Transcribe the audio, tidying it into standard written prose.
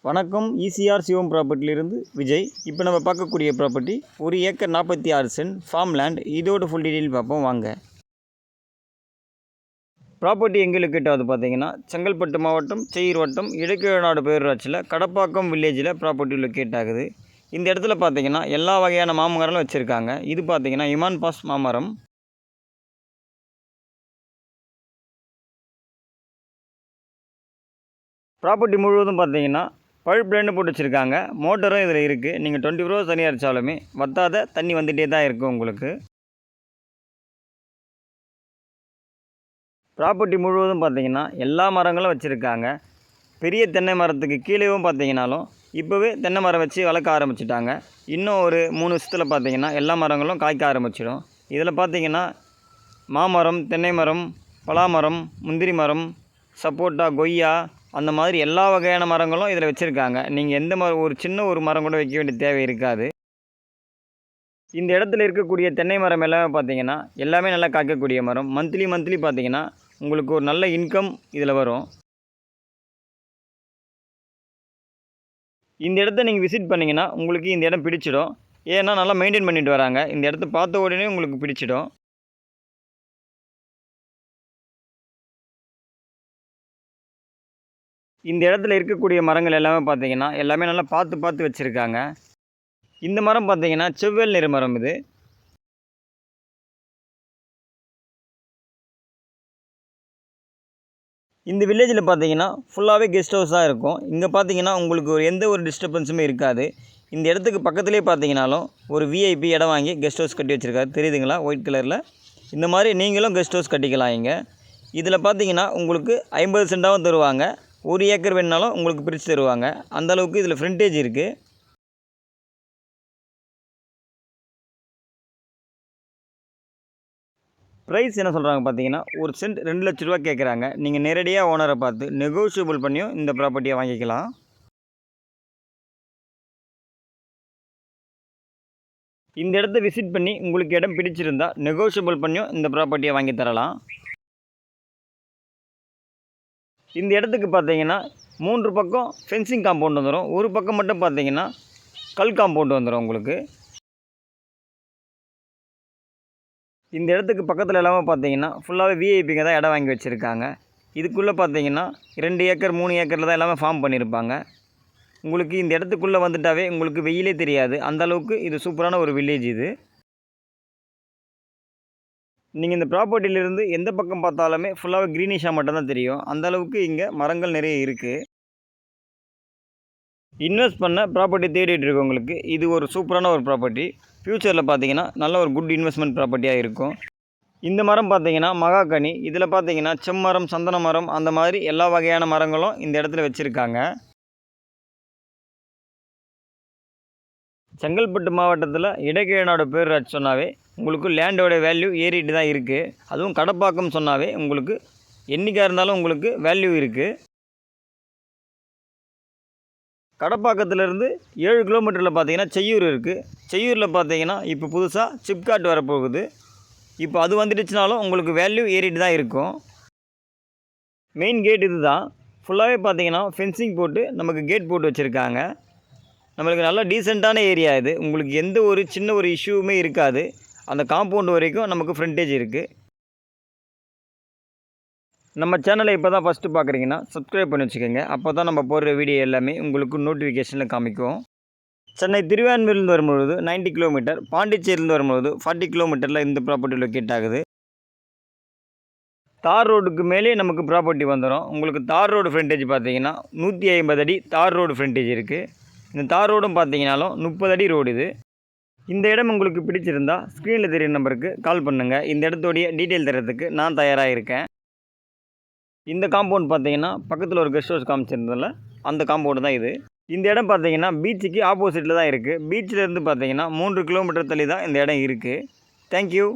வணக்கம். ஈசிஆர் சிவம் ப்ராப்பர்ட்டிலிருந்து விஜய். இப்போ நம்ம பார்க்கக்கூடிய property 1 acre 46 cent farm land. இதோட ஃபுல் டீட்டெயில் பார்ப்போம் வாங்க. ப்ராப்பர்ட்டி எங்கே லொக்கேட் ஆகுது பார்த்தீங்கன்னா, செங்கல்பட்டு மாவட்டம் செய்யூர் வட்டம் இடைக்கநாடு பேரூராட்சியில் கடப்பாக்கம் வில்லேஜில் ப்ராப்பர்ட்டி லொக்கேட் ஆகுது. இந்த இடத்துல பார்த்தீங்கன்னா எல்லா வகையான மாமரங்களும் வச்சுருக்காங்க. இது பார்த்தீங்கன்னா இமான் பாஸ் மாமரம். ப்ராப்பர்ட்டி முழுவதும் பார்த்தீங்கன்னா பழுப் லேண்டு போட்டு வச்சுருக்காங்க. மோட்டரும் இதில் இருக்குது. நீங்கள் 24 ஹவர்ஸ் தண்ணி அடித்தாலுமே வற்றாத தண்ணி வந்துகிட்டே தான் இருக்கும் உங்களுக்கு. ப்ராப்பர்ட்டி முழுவதும் பார்த்தீங்கன்னா எல்லா மரங்களும் வச்சுருக்காங்க. பெரிய தென்னை மரத்துக்கு கீழேவும் பார்த்தீங்கன்னாலும் இப்போவே தென்னை மரம் வச்சு வளர்க்க ஆரம்பிச்சிட்டாங்க. இன்னும் ஒரு 3 வருஷத்தில் பார்த்தீங்கன்னா எல்லா மரங்களும் காய்க்க ஆரம்பிச்சிடும். இதில் பார்த்தீங்கன்னா மாமரம், தென்னை மரம், பலாமரம், முந்திரி மரம், சப்போட்டா, கொய்யா, அந்த மாதிரி எல்லா வகையான மரங்களும் இதில் வச்சுருக்காங்க. நீங்கள் எந்த ஒரு சின்ன ஒரு மரம் கூட வைக்க வேண்டிய தேவை இருக்காது. இந்த இடத்துல இருக்கக்கூடிய தென்னை மரம் எல்லாமே பார்த்தீங்கன்னா எல்லாமே நல்லா காய்க்கக்கூடிய மரம். மந்த்லி பார்த்தீங்கன்னா உங்களுக்கு ஒரு நல்ல இன்கம் இதில் வரும். இந்த இடத்த நீங்கள் விசிட் பண்ணிங்கன்னா உங்களுக்கு இந்த இடம் பிடிச்சிடும். ஏன்னா நல்லா மெயின்டைன் பண்ணிட்டு வராங்க. இந்த இடத்த பார்த்த உடனே உங்களுக்கு பிடிச்சிடும். இந்த இடத்துல இருக்கக்கூடிய மரங்கள் எல்லாமே பார்த்தீங்கன்னா எல்லாமே நல்லா பார்த்து வச்சுருக்காங்க. இந்த மரம் பார்த்தீங்கன்னா செவ்வேல் நிற மரம். இது இந்த வில்லேஜில் பார்த்தீங்கன்னா ஃபுல்லாகவே கெஸ்ட் ஹவுஸ் தான் இருக்கும். இங்கே பார்த்தீங்கன்னா உங்களுக்கு எந்த ஒரு டிஸ்டர்பன்ஸுமே இருக்காது. இந்த இடத்துக்கு பக்கத்துலேயே பார்த்தீங்கன்னாலும் ஒரு விஐபி இடம் வாங்கி கெஸ்ட் ஹவுஸ் கட்டி வச்சுருக்காரு. தெரியுதுங்களா, ஒயிட் கலரில். இந்த மாதிரி நீங்களும் கெஸ்ட் ஹவுஸ் கட்டிக்கலாம் இங்கே. இதில் பார்த்தீங்கன்னா உங்களுக்கு 50 சென்டாகவும் தருவாங்க. 1 ஏக்கர் வேணுனாலும் உங்களுக்கு பிரித்து தருவாங்க. அந்தளவுக்கு இதில் ஃப்ரண்டேஜ் இருக்குது. ப்ரைஸ் என்ன சொல்கிறாங்க பார்த்தீங்கன்னா, ஒரு சென்ட் 2 லட்ச ரூபா கேட்குறாங்க. நீங்கள் நேரடியாக ஓனரை பார்த்து நெகோஷியபிள் பண்ணியும் இந்த ப்ராப்பர்ட்டியை வாங்கிக்கலாம். இந்த இடத்த விசிட் பண்ணி உங்களுக்கு இடம் பிடிச்சிருந்தா நெகோஷியபிள் பண்ணியும் இந்த ப்ராப்பர்ட்டியை வாங்கி தரலாம். இந்த இடத்துக்கு பார்த்தீங்கன்னா 3 பக்கம் ஃபென்சிங் காம்பவுண்ட் வந்துடும். ஒரு பக்கம் மட்டும் பார்த்தீங்கன்னா கல் காம்பவுண்ட் வந்துடும் உங்களுக்கு. இந்த இடத்துக்கு பக்கத்தில் எல்லாமே பார்த்தீங்கன்னா ஃபுல்லாகவே விஐபிங்க தான் இடம் வாங்கி வச்சுருக்காங்க. இதுக்குள்ளே பார்த்தீங்கன்னா 2 ஏக்கர் 3 ஏக்கரில் தான் எல்லாமே ஃபார்ம் பண்ணியிருப்பாங்க. உங்களுக்கு இந்த இடத்துக்குள்ளே வந்துட்டாவே உங்களுக்கு வெயிலே தெரியாது. அந்தளவுக்கு இது சூப்பரான ஒரு வில்லேஜ் இது. நீங்கள் இந்த ப்ராப்பர்ட்டியிலேருந்து எந்த பக்கம் பார்த்தாலுமே ஃபுல்லாகவே க்ரீனிஷாக மட்டும்தான் தெரியும். அந்தளவுக்கு இங்கே மரங்கள் நிறைய இருக்குது. இன்வெஸ்ட் பண்ண ப்ராப்பர்ட்டி தேடிட்டு இருக்கவங்களுக்கு இது ஒரு சூப்பரான ஒரு ப்ராப்பர்ட்டி. ஃப்யூச்சரில் பார்த்தீங்கன்னா நல்ல ஒரு குட் இன்வெஸ்ட்மெண்ட் ப்ராப்பர்ட்டியாக இருக்கும். இந்த மரம் பார்த்தீங்கன்னா மகாகனி. இதில் பார்த்தீங்கன்னா செம்மரம், சந்தன மரம், அந்த மாதிரி எல்லா வகையான மரங்களும் இந்த இடத்துல வச்சுருக்காங்க. செங்கல்பட்டு மாவட்டத்தில் இடைக்கநாடு பேரூராட்சி சொன்னாவே உங்களுக்கு லேண்டோட வேல்யூ ஏறிட்டு தான் இருக்குது. அதுவும் கடப்பாக்கம் சொன்னாவே உங்களுக்கு என்றைக்காக இருந்தாலும் உங்களுக்கு வேல்யூ இருக்குது. கடப்பாக்கத்துலேருந்து 7 கிலோமீட்டரில் பார்த்தீங்கன்னா செய்யூர் இருக்குது. செய்யூரில் பார்த்தீங்கன்னா இப்போ புதுசாக சிப்காட் வரப்போகுது. இப்போ அது வந்துடுச்சுனாலும் உங்களுக்கு வேல்யூ ஏறிட்டு தான் இருக்கும். மெயின் கேட் இது தான். ஃபுல்லாகவே பார்த்தீங்கன்னா ஃபென்சிங் போட்டு நமக்கு கேட் போட்டு வச்சுருக்காங்க. நம்மளுக்கு நல்லா டீசெண்டான ஏரியா இது. உங்களுக்கு எந்த ஒரு சின்ன ஒரு இஷ்யூவுமே இருக்காது. அந்த காம்பவுண்ட் வரைக்கும் நமக்கு ஃப்ரண்டேஜ் இருக்குது. நம்ம சேனலை இப்போ தான் ஃபஸ்ட்டு பார்க்குறீங்கன்னா சப்ஸ்கிரைப் பண்ணி வச்சுக்கோங்க. அப்போ தான் நம்ம போடுற வீடியோ எல்லாமே உங்களுக்கு நோட்டிஃபிகேஷனில் காமிக்கும். சென்னை திருவான்மையூர்லேருந்து வரும்பொழுது 90 கிலோமீட்டர், பாண்டிச்சேரியிலேருந்து வரும்பொழுது 40 கிலோமீட்டரில் இந்த ப்ராப்பர்ட்டி லொக்கேட் ஆகுது. தார் ரோடுக்கு மேலே நமக்கு ப்ராப்பர்ட்டி வந்துடும். உங்களுக்கு தார் ரோடு ஃப்ரண்டேஜ் பார்த்தீங்கன்னா 150 அடி தார் ரோடு ஃப்ரண்டேஜ் இருக்குது. இந்த தார் ரோடும் பார்த்தீங்கன்னாலும் 30 அடி ரோடு இது. இந்த இடம் உங்களுக்கு பிடிச்சிருந்தா ஸ்க்ரீனில் தெரியுற நம்பருக்கு கால் பண்ணுங்கள். இந்த இடத்தோடைய டீட்டெயில் தரத்துக்கு நான் தயாராக இருக்கேன். இந்த காம்பவுண்ட் பார்த்தீங்கன்னா பக்கத்தில் ஒரு கெஸ்ட் ஹவுஸ் காமிச்சிருந்ததில்ல, அந்த காம்பவுண்டு தான் இது. இந்த இடம் பார்த்தீங்கன்னா பீச்சுக்கு ஆப்போசிட்டில் தான் இருக்குது. பீச்சிலேருந்து பார்த்தீங்கன்னா 3 கிலோமீட்டர் தள்ளி தான் இந்த இடம் இருக்குது. தேங்க்யூ.